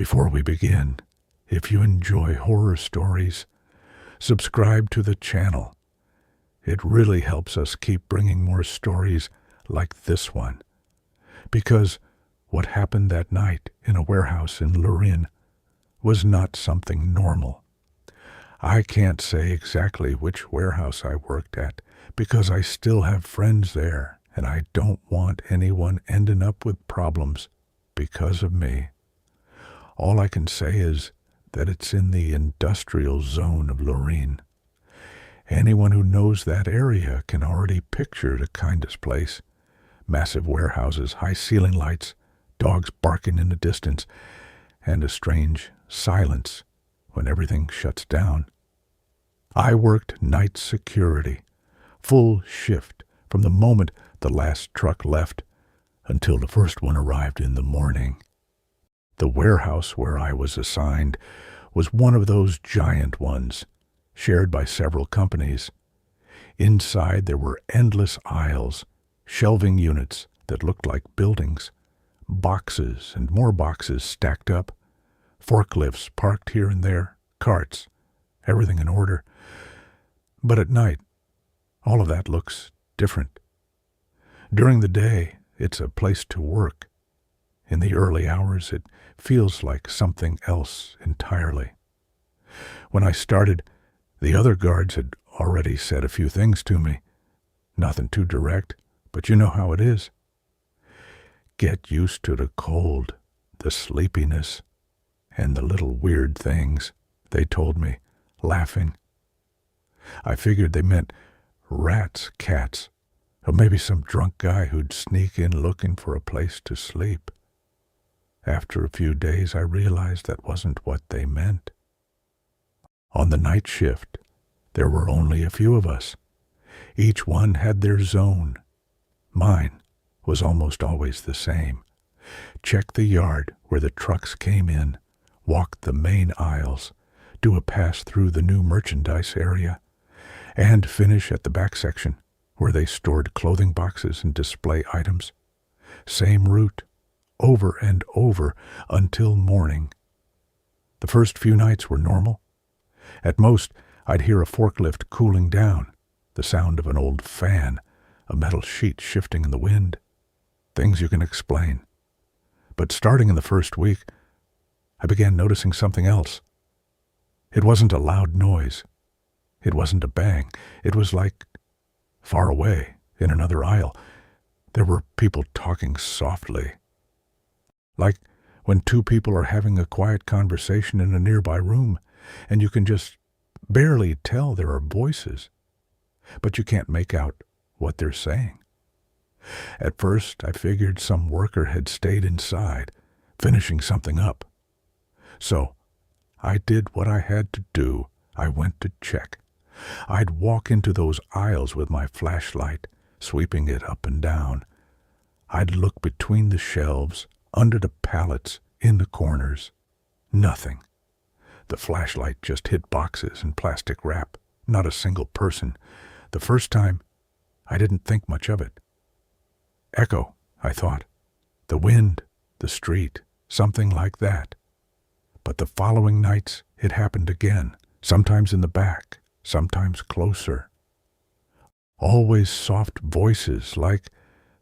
Before we begin, if you enjoy horror stories, subscribe to the channel. It really helps us keep bringing more stories like this one. Because what happened that night in a warehouse in Lurin was not something normal. I can't say exactly which warehouse I worked at because I still have friends there and I don't want anyone ending up with problems because of me. All I can say is that it's in the industrial zone of Lurin. Anyone who knows that area can already picture the kind of place. Massive warehouses, high ceiling lights, dogs barking in the distance, and a strange silence when everything shuts down. I worked night security, full shift from the moment the last truck left until the first one arrived in the morning. The warehouse where I was assigned was one of those giant ones, shared by several companies. Inside there were endless aisles, shelving units that looked like buildings, boxes and more boxes stacked up, forklifts parked here and there, carts, everything in order. But at night, all of that looks different. During the day, it's a place to work. In the early hours, it feels like something else entirely. When I started, the other guards had already said a few things to me. Nothing too direct, but you know how it is. Get used to the cold, the sleepiness, and the little weird things, they told me, laughing. I figured they meant rats, cats, or maybe some drunk guy who'd sneak in looking for a place to sleep. After a few days, I realized that wasn't what they meant. On the night shift, there were only a few of us. Each one had their zone. Mine was almost always the same. Check the yard where the trucks came in, walk the main aisles, do a pass through the new merchandise area, and finish at the back section where they stored clothing boxes and display items. Same route, over and over until morning. The first few nights were normal. At most, I'd hear a forklift cooling down, the sound of an old fan, a metal sheet shifting in the wind. Things you can explain. But starting in the first week, I began noticing something else. It wasn't a loud noise. It wasn't a bang. It was like far away in another aisle. There were people talking softly. Like when two people are having a quiet conversation in a nearby room, and you can just barely tell there are voices, but you can't make out what they're saying. At first, I figured some worker had stayed inside, finishing something up. So, I did what I had to do. I went to check. I'd walk into those aisles with my flashlight, sweeping it up and down. I'd look between the shelves, under the pallets, in the corners. Nothing. The flashlight just hit boxes and plastic wrap, not a single person. The first time, I didn't think much of it. Echo, I thought. The wind, the street, something like that. But the following nights, it happened again, sometimes in the back, sometimes closer. Always soft voices, like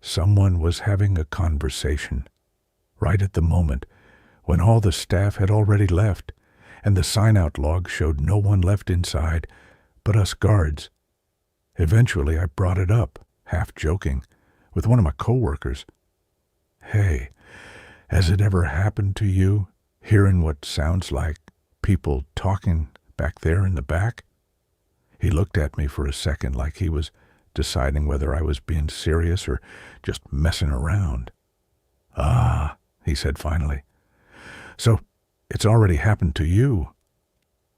someone was having a conversation. Right at the moment, when all the staff had already left, and the sign-out log showed no one left inside but us guards. Eventually I brought it up, half joking, with one of my coworkers. Hey, has it ever happened to you, hearing what sounds like people talking back there in the back? He looked at me for a second like he was deciding whether I was being serious or just messing around. Ah, he said finally. So, it's already happened to you.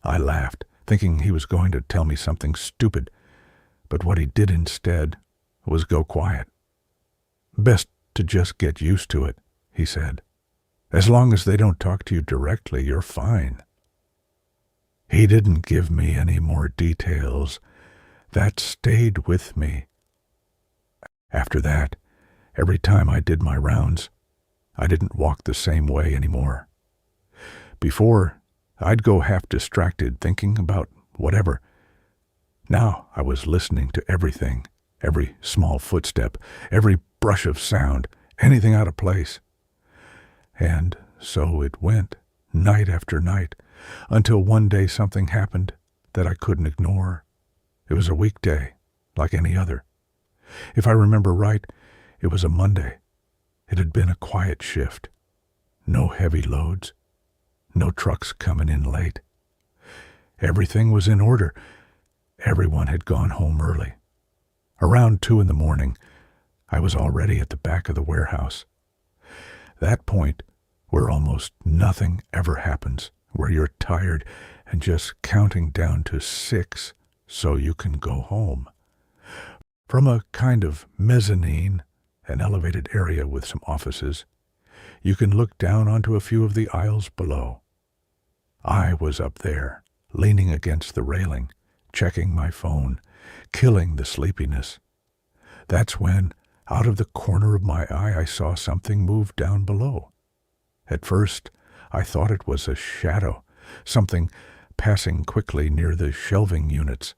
I laughed, thinking he was going to tell me something stupid, but what he did instead was go quiet. Best to just get used to it, he said. As long as they don't talk to you directly, you're fine. He didn't give me any more details. That stayed with me. After that, every time I did my rounds, I didn't walk the same way anymore. Before, I'd go half distracted thinking about whatever. Now I was listening to everything, every small footstep, every brush of sound, anything out of place. And so it went, night after night, until one day something happened that I couldn't ignore. It was a weekday, like any other. If I remember right, it was a Monday. It had been a quiet shift. No heavy loads. No trucks coming in late. Everything was in order. Everyone had gone home early. Around 2 a.m, I was already at the back of the warehouse. That point where almost nothing ever happens, where you're tired and just counting down to 6 so you can go home. From a kind of mezzanine, an elevated area with some offices, you can look down onto a few of the aisles below. I was up there, leaning against the railing, checking my phone, killing the sleepiness. That's when, out of the corner of my eye, I saw something move down below. At first, I thought it was a shadow, something passing quickly near the shelving units.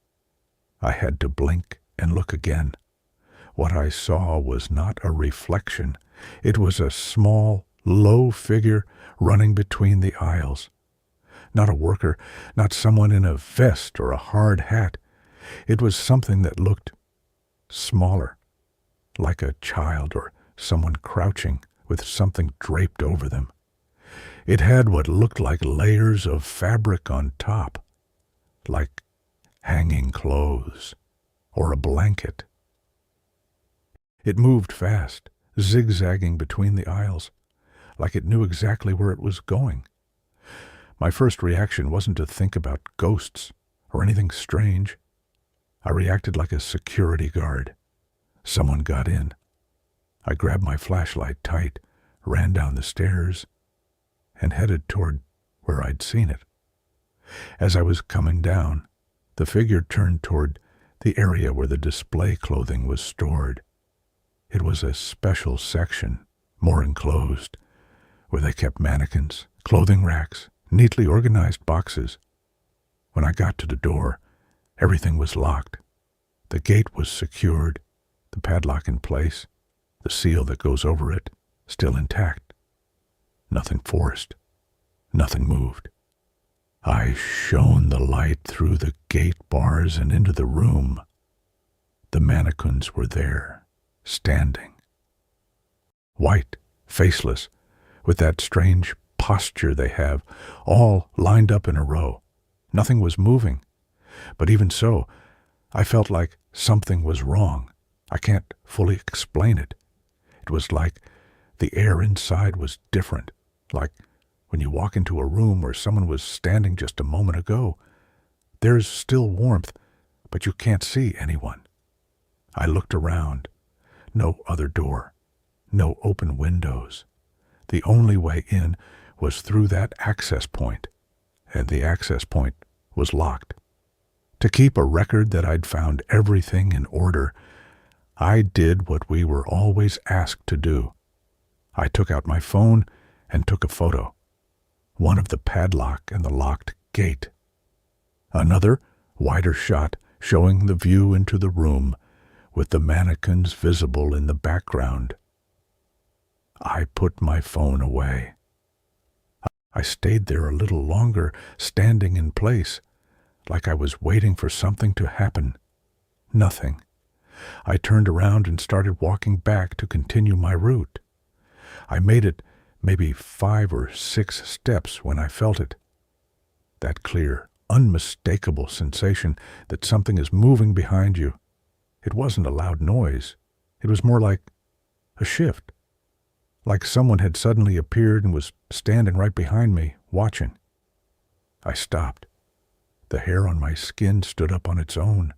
I had to blink and look again. What I saw was not a reflection. It was a small, low figure running between the aisles. Not a worker, not someone in a vest or a hard hat. It was something that looked smaller, like a child or someone crouching with something draped over them. It had what looked like layers of fabric on top, like hanging clothes or a blanket. It moved fast, zigzagging between the aisles, like it knew exactly where it was going. My first reaction wasn't to think about ghosts or anything strange. I reacted like a security guard. Someone got in. I grabbed my flashlight tight, ran down the stairs, and headed toward where I'd seen it. As I was coming down, the figure turned toward the area where the display clothing was stored. It was a special section, more enclosed, where they kept mannequins, clothing racks, neatly organized boxes. When I got to the door, everything was locked. The gate was secured, the padlock in place, the seal that goes over it still intact. Nothing forced. Nothing moved. I shone the light through the gate bars and into the room. The mannequins were there, standing. White, faceless, with that strange posture they have, all lined up in a row. Nothing was moving. But even so, I felt like something was wrong. I can't fully explain it. It was like the air inside was different, like when you walk into a room where someone was standing just a moment ago. There's still warmth, but you can't see anyone. I looked around. No other door. No open windows. The only way in was through that access point, and the access point was locked. To keep a record that I'd found everything in order, I did what we were always asked to do. I took out my phone and took a photo. One of the padlock and the locked gate. Another, wider shot showing the view into the room, with the mannequins visible in the background. I put my phone away. I stayed there a little longer, standing in place, like I was waiting for something to happen. Nothing. I turned around and started walking back to continue my route. I made it maybe 5 or 6 steps when I felt it. That clear, unmistakable sensation that something is moving behind you. It wasn't a loud noise. It was more like a shift. Like someone had suddenly appeared and was standing right behind me, watching. I stopped. The hair on my skin stood up on its own.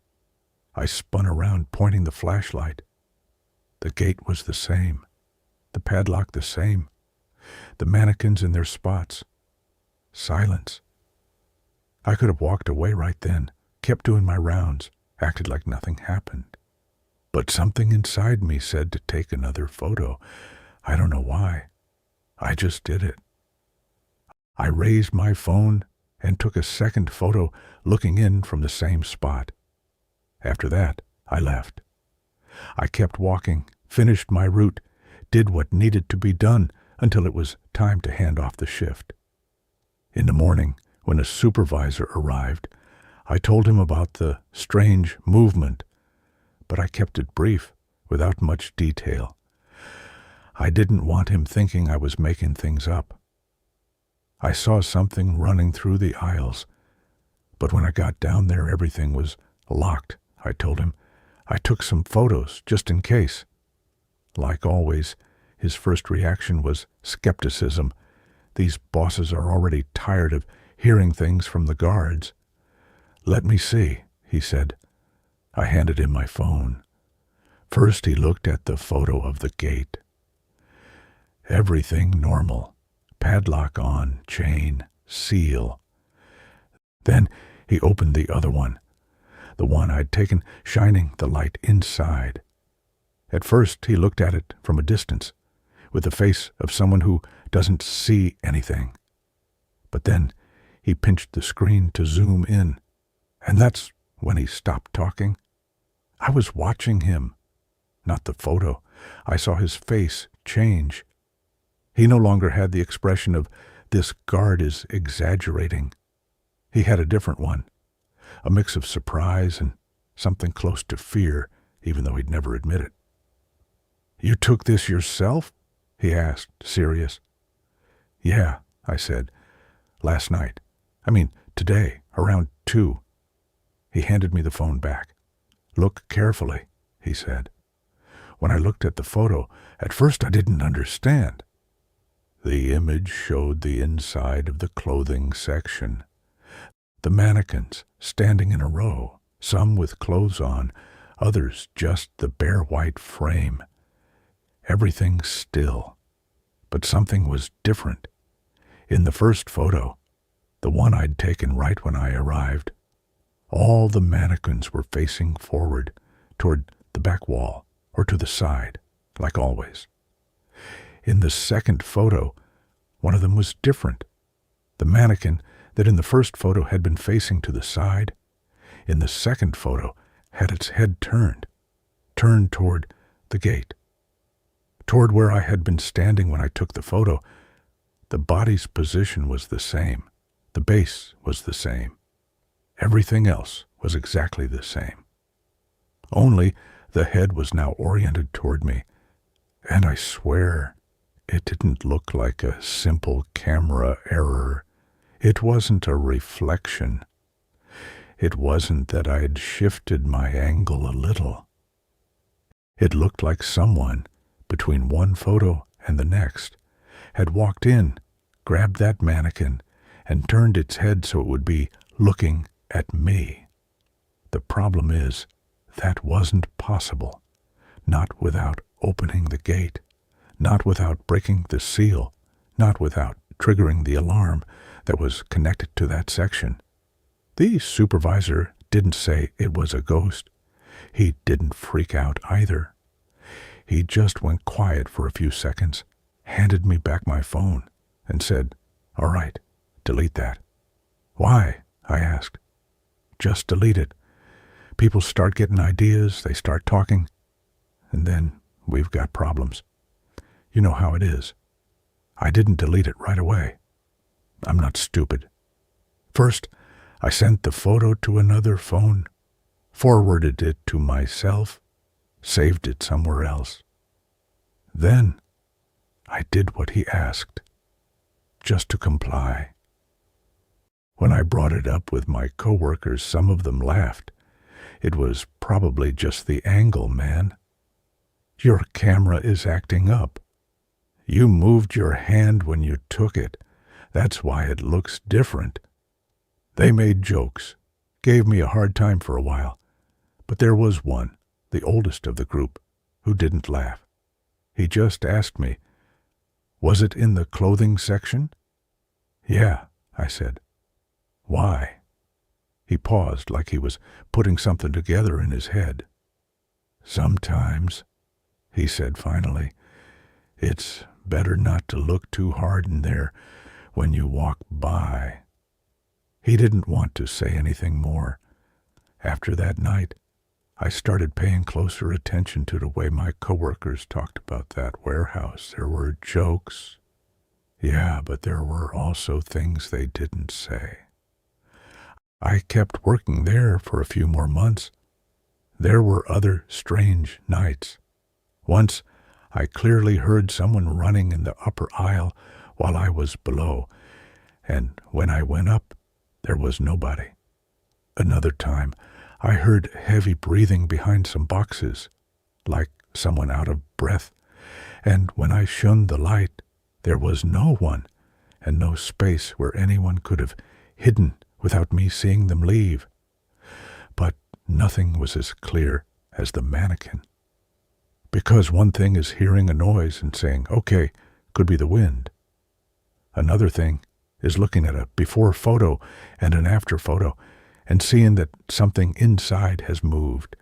I spun around, pointing the flashlight. The gate was the same. The padlock the same. The mannequins in their spots. Silence. I could have walked away right then, kept doing my rounds, acted like nothing happened. But something inside me said to take another photo. I don't know why. I just did it. I raised my phone and took a second photo looking in from the same spot. After that, I left. I kept walking, finished my route, did what needed to be done until it was time to hand off the shift. In the morning, when a supervisor arrived, I told him about the strange movement, but I kept it brief, without much detail. I didn't want him thinking I was making things up. I saw something running through the aisles, but when I got down there everything was locked, I told him. I took some photos, just in case. Like always, his first reaction was skepticism. These bosses are already tired of hearing things from the guards. "Let me see," he said. I handed him my phone. First he looked at the photo of the gate. Everything normal. Padlock on, chain, seal. Then he opened the other one, the one I'd taken, shining the light inside. At first he looked at it from a distance, with the face of someone who doesn't see anything. But then he pinched the screen to zoom in, and that's when he stopped talking. I was watching him, not the photo. I saw his face change. He no longer had the expression of, "This guard is exaggerating." He had a different one, a mix of surprise and something close to fear, even though he'd never admit it. "You took this yourself?" he asked, serious. "Yeah," I said. "Last night. Today, around 2. He handed me the phone back. "Look carefully," he said. When I looked at the photo, at first I didn't understand. The image showed the inside of the clothing section. The mannequins standing in a row, some with clothes on, others just the bare white frame. Everything still, but something was different. In the first photo, the one I'd taken right when I arrived, all the mannequins were facing forward, toward the back wall, or to the side, like always. In the second photo, one of them was different. The mannequin that in the first photo had been facing to the side, in the second photo had its head turned toward the gate, toward where I had been standing when I took the photo. The body's position was the same. The base was the same. Everything else was exactly the same. Only the head was now oriented toward me, and I swear it didn't look like a simple camera error. It wasn't a reflection. It wasn't that I'd shifted my angle a little. It looked like someone, between one photo and the next, had walked in, grabbed that mannequin, and turned its head so it would be looking at me. The problem is, that wasn't possible. Not without opening the gate, not without breaking the seal, not without triggering the alarm that was connected to that section. The supervisor didn't say it was a ghost. He didn't freak out either. He just went quiet for a few seconds, handed me back my phone, and said, "All right, delete that." "Why?" I asked. "Just delete it. People start getting ideas, they start talking, and then we've got problems. You know how it is. I didn't delete it right away. I'm not stupid. First, I sent the photo to another phone, forwarded it to myself, saved it somewhere else. Then I did what he asked, just to comply. When I brought it up with my coworkers, some of them laughed. It was probably just the angle, man. Your camera is acting up. You moved your hand when you took it. That's why it looks different. They made jokes, gave me a hard time for a while, but there was one, the oldest of the group, who didn't laugh. He just asked me, "Was it in the clothing section?" "Yeah," I said. "Why?" He paused like he was putting something together in his head. "Sometimes," he said finally, "it's better not to look too hard in there when you walk by." He didn't want to say anything more. After that night, I started paying closer attention to the way my coworkers talked about that warehouse. There were jokes, yeah, but there were also things they didn't say. I kept working there for a few more months. There were other strange nights. Once, I clearly heard someone running in the upper aisle while I was below, and when I went up, there was nobody. Another time, I heard heavy breathing behind some boxes, like someone out of breath, and when I shunned the light, there was no one, and no space where anyone could have hidden without me seeing them leave. But nothing was as clear as the mannequin. Because one thing is hearing a noise and saying, "Okay, could be the wind." Another thing is looking at a before photo and an after photo and seeing that something inside has moved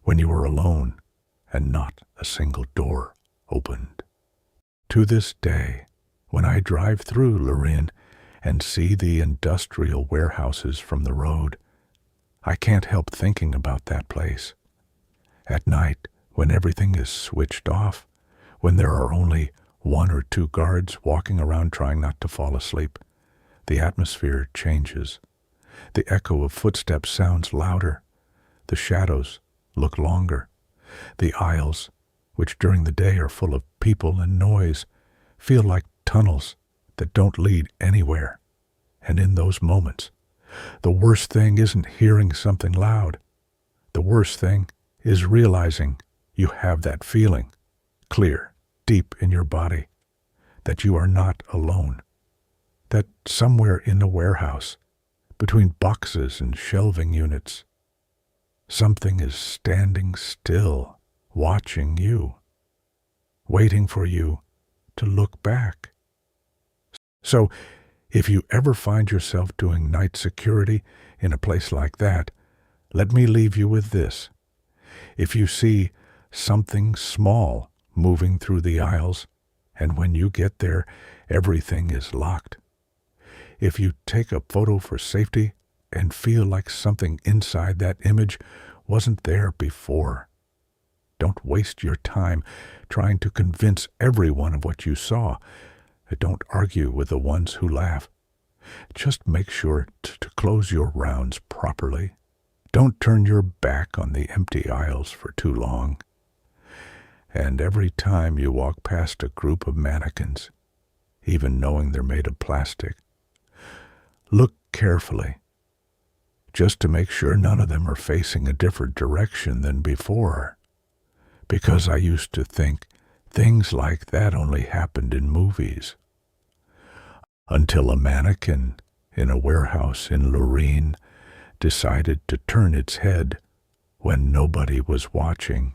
when you were alone and not a single door opened. To this day, when I drive through Lorin and see the industrial warehouses from the road, I can't help thinking about that place. At night, when everything is switched off, when there are only 1 or 2 guards walking around trying not to fall asleep, the atmosphere changes. The echo of footsteps sounds louder. The shadows look longer. The aisles, which during the day are full of people and noise, feel like tunnels that don't lead anywhere. And in those moments, the worst thing isn't hearing something loud. The worst thing is realizing you have that feeling, clear, deep in your body, that you are not alone. That somewhere in the warehouse, between boxes and shelving units, something is standing still, watching you, waiting for you to look back. So, if you ever find yourself doing night security in a place like that, let me leave you with this. If you see something small moving through the aisles, and when you get there, everything is locked. If you take a photo for safety and feel like something inside that image wasn't there before, don't waste your time trying to convince everyone of what you saw. Don't argue with the ones who laugh. Just make sure to close your rounds properly. Don't turn your back on the empty aisles for too long. And every time you walk past a group of mannequins, even knowing they're made of plastic, look carefully, just to make sure none of them are facing a different direction than before. Because I used to think things like that only happened in movies. Until a mannequin in a warehouse in Lorin decided to turn its head when nobody was watching